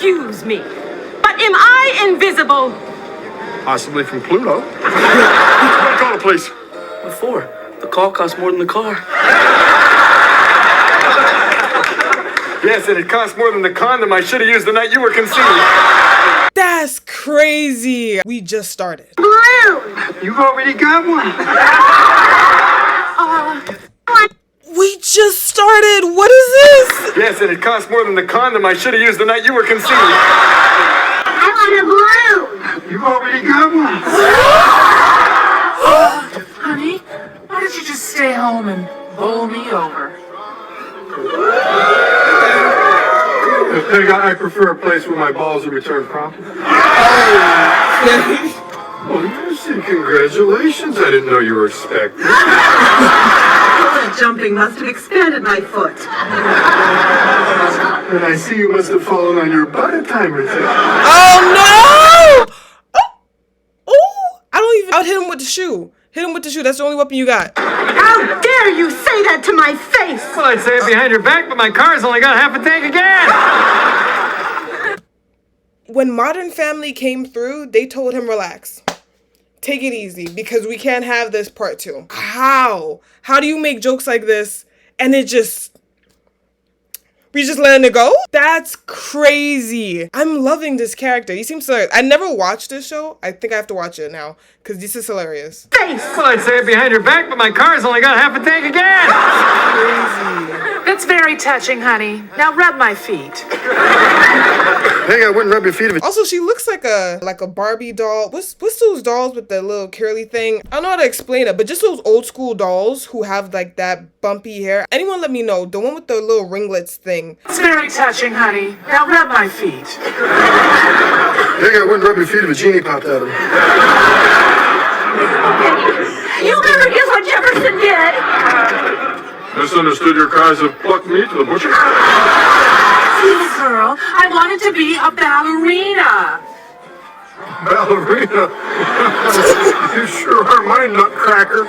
Excuse me, but am I invisible? Possibly from Pluto. Call the police. What for? The call costs more than the car. Yes, and it costs more than the condom I should have used the night you were conceived. That's crazy. We just started. Blue! You've already got one. We just started. What is this? Yes, and it costs more than the condom I should have used the night you were conceived. I want a blue! You've already got one. Honey, why don't you just stay home and bowl me over? I prefer a place where my balls are returned promptly. Oh, mercy, congratulations. I didn't know you were expecting. The jumping must have expanded my foot. And I see you must have fallen on your butt a time or two. Oh no! Oh! I don't even. I'd hit him with the shoe. Hit him with the shoe. That's the only weapon you got. How dare you say that to my face? Well, I'd say it behind your back, but my car's only got half a tank again. When Modern Family came through, they told him, relax. Take it easy, because we can't have this part 2. How? How do you make jokes like this and we just letting it go? That's crazy. I'm loving this character. He seems hilarious. I never watched this show. I think I have to watch it now because this is hilarious. Well, I'd say it behind your back, but my car's only got half a tank again. Crazy. That's very touching, honey. Now rub my feet. Hey, I wouldn't rub your feet if it... Also, she looks like a Barbie doll. What's those dolls with the little curly thing? I don't know how to explain it, but just those old school dolls who have like that bumpy hair. Anyone let me know. The one with the little ringlets thing. It's very touching, honey. Now rub my feet. Hey, I wouldn't rub your feet if a genie popped out of them. You'll never get what Jefferson did! Misunderstood your cries of plucked meat to the butcher? Little girl, I wanted to be a ballerina. Ballerina? You sure are my nutcracker.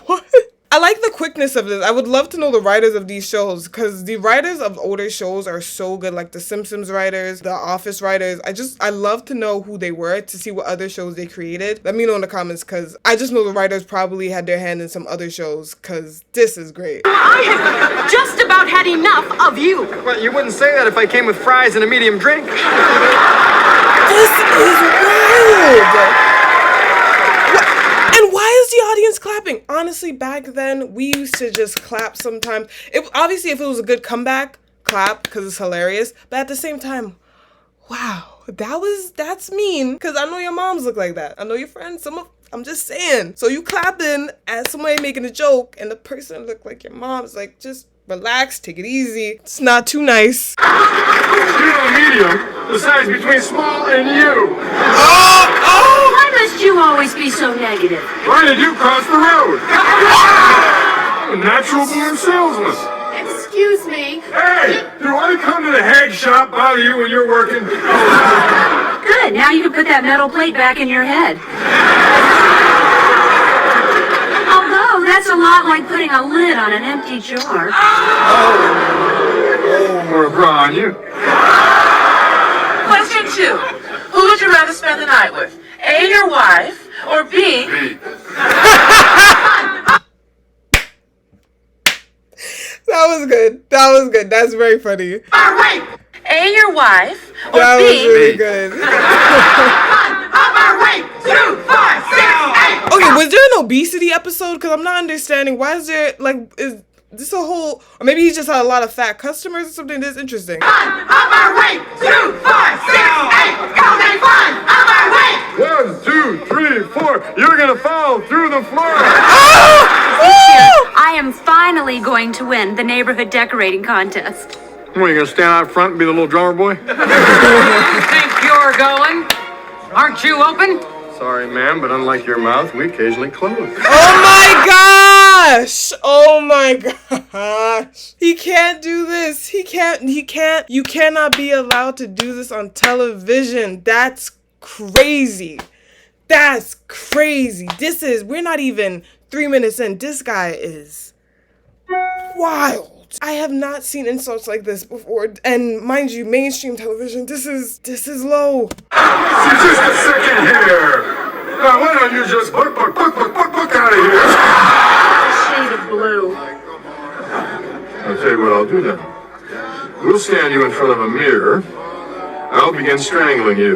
What? I like the quickness of this. I would love to know the writers of these shows because the writers of older shows are so good, like the Simpsons writers, the Office writers. I love to know who they were to see what other shows they created. Let me know in the comments because I just know the writers probably had their hand in some other shows because this is great. I have just about had enough of you! Well, you wouldn't say that if I came with fries and a medium drink. This is wild! And why is the audience clapping? Honestly, back then, we used to just clap sometimes. Obviously, if it was a good comeback, clap, because it's hilarious. But at the same time, wow, that's mean. Because I know your moms look like that. I know your friends, I'm just saying. So you clapping at somebody making a joke, and the person look like your mom's like, just relax, take it easy. It's not too nice. Medium, the size between small and you. Why must you always be so negative? Why did you cross the road? A natural born salesman. Excuse me. Hey, do I come to the hag shop bother you when you're working? Good, now you can put that metal plate back in your head. Although, that's a lot like putting a lid on an empty jar. Or a bra on you. Question 2. Who would you rather spend the night with? A, your wife, or B? That was good. That's very funny. A, your wife, or That B? was really good. Okay, was there an obesity episode? Because I'm not understanding. Why is there, is this a whole, or maybe he just had a lot of fat customers or something? That's interesting. 1, 2, 3, 4. You're gonna fall through the floor. I am finally going to win the neighborhood decorating contest. What, you gonna stand out front and be the little drummer boy? Think you're going? Aren't you open? Sorry, ma'am, but unlike your mouth, we occasionally close. Oh my gosh. He can't do this. You cannot be allowed to do this on television. That's crazy. We're not even 3 minutes in. This guy is wild. shocked. I have not seen insults like this before. And mind you, mainstream television, this is low. Just a second here. Now, why don't you just book out of here? Shade of blue. I'll tell you what I'll do then. We'll stand you in front of a mirror. I'll begin strangling you.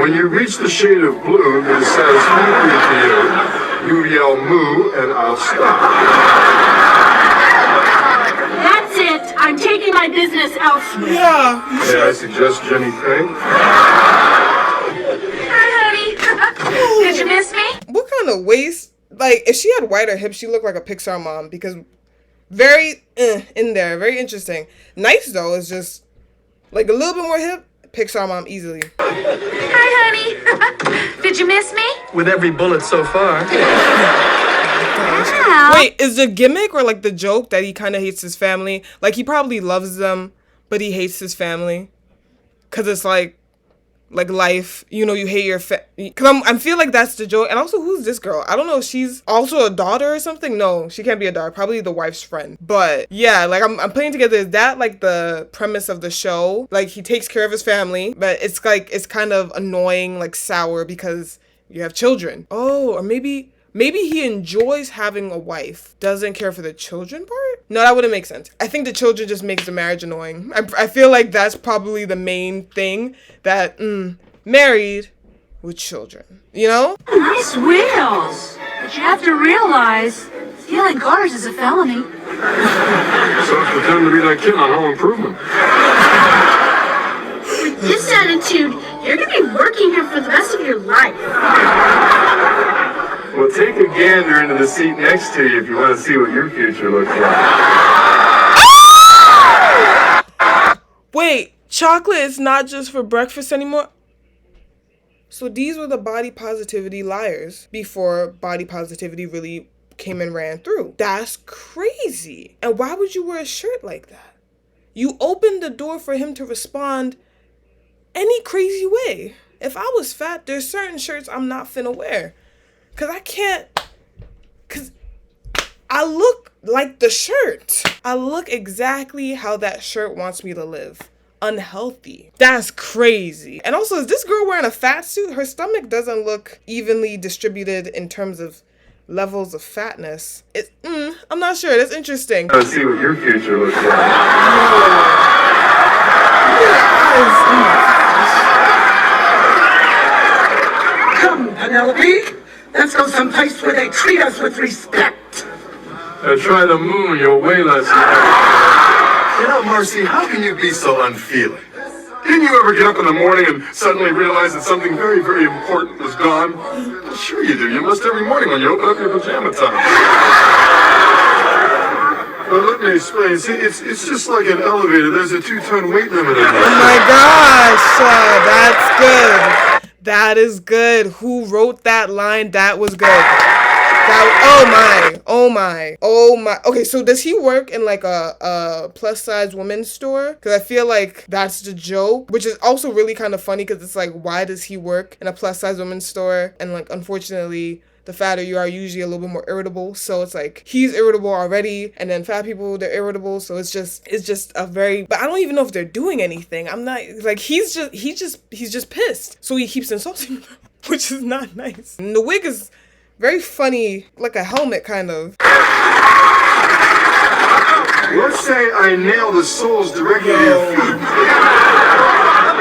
When you reach the shade of blue that is satisfactory to you, you yell moo and I'll stop. That's it. I'm taking my business elsewhere. Yeah. May I suggest Jenny Craig? Hi, honey. Did you miss me? What kind of waist? Like, if she had wider hips, she looked like a Pixar mom because very in there. Very interesting. Nice, though, is just like a little bit more hip. Pixar mom easily. Hi, honey. Did you miss me? With every bullet so far. Wow. Wait, is the gimmick or like the joke that he kind of hates his family? Like, he probably loves them, but he hates his family. Because it's like life, you know, you hate your because I feel like that's the joke. And also, who's this girl? I don't know if she's also a daughter or something. No, she can't be a daughter. Probably the wife's friend. But yeah, like I'm putting together, is that like the premise of the show? Like, he takes care of his family, but it's like, it's kind of annoying, like sour because you have children. Oh, or maybe he enjoys having a wife, doesn't care for the children part? No, that wouldn't make sense. I think the children just makes the marriage annoying. I feel like that's probably the main thing, that married with children, you know? Nice wheels. But you have to realize stealing cars is a felony. So pretend to be that kid on Home Improvement. With this attitude, you're going to be working here for the rest of your life. Well, take a gander into the seat next to you if you want to see what your future looks like. Wait, chocolate is not just for breakfast anymore? So these were the body positivity liars before body positivity really came and ran through. That's crazy. And why would you wear a shirt like that? You opened the door for him to respond any crazy way. If I was fat, there's certain shirts I'm not finna wear. Because I look like the shirt. I look exactly how that shirt wants me to live. Unhealthy. That's crazy. And also, is this girl wearing a fat suit? Her stomach doesn't look evenly distributed in terms of levels of fatness. I'm not sure. That's interesting. Let's see what your future looks like. Come, Penelope. Let's go someplace where they treat us with respect. Try the moon, you'll weigh less. You know, Marcy, how can you be so unfeeling? Didn't you ever get up in the morning and suddenly realize that something very, very important was gone? Sure you do. You must every morning when you open up your pajama top. But let me explain. See, it's just like an elevator. There's a 2-ton weight limit in there. Oh my gosh, that's good. That is good. Who wrote that line? That was good. Oh my. Okay, so does he work in like a plus size women's store? Because I feel like that's the joke, which is also really kind of funny because it's like, why does he work in a plus size women's store? And like, unfortunately, the fatter you are, usually a little bit more irritable. So it's like, he's irritable already, and then fat people, they're irritable. So it's just a very, but I don't even know if they're doing anything. I'm not, like, he's just pissed. So he keeps insulting them, which is not nice. And the wig is very funny, like a helmet kind of. Let's say I nail the soles directly to your feet.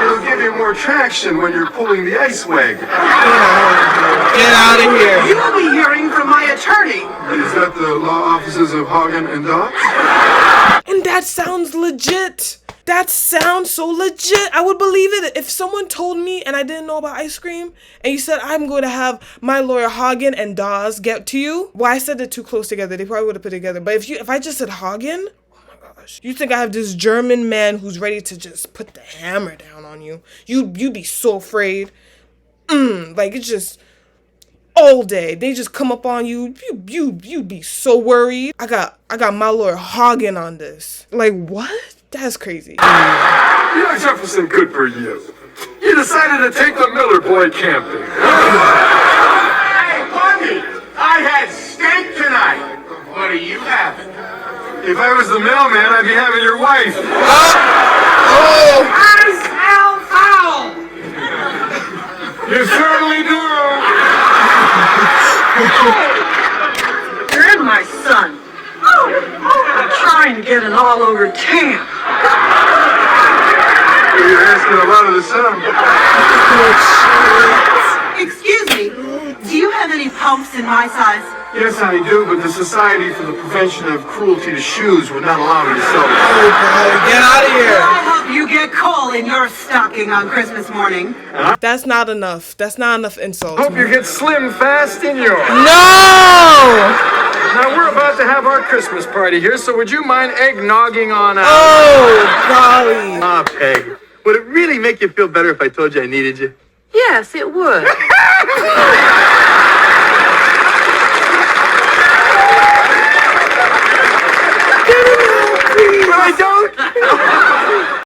It'll give you more traction when you're pulling the ice wagon. Get out of here. You will be hearing from my attorney. Is that the law offices of Hagen and Dodds? And that sounds legit. That sounds so legit. I would believe it if someone told me and I didn't know about ice cream and you said, I'm going to have my lawyer Hagen and Dawes get to you. Well, I said they're too close together. They probably would have put it together. But if I just said Hagen, oh my gosh. You think I have this German man who's ready to just put the hammer down on you. You'd be so afraid. Like, it's just all day. They just come up on you. You'd be so worried. I got my lawyer Hagen on this. Like, what? That's crazy. Yeah, Jefferson, good for you. You decided to take the Miller boy camping. Hey, Bundy! I had steak tonight. What are you having? If I was the mailman, I'd be having your wife. I smell foul! You certainly do. You're in my son. I'm trying to get an all-over tan. You're asking a lot of the sun. Excuse me, do you have any pumps in my size? Yes, I do, but the Society for the Prevention of Cruelty to Shoes would not allow me to sell them. Oh, God, get out of here. I hope you get coal in your stocking on Christmas morning. That's not enough. That's not enough insults. Hope you get slim fast in yours. No! Now, we're about to have our Christmas party here, so would you mind eggnogging on out? Oh, golly. Ah, Peg. Would it really make you feel better if I told you I needed you? Yes, it would.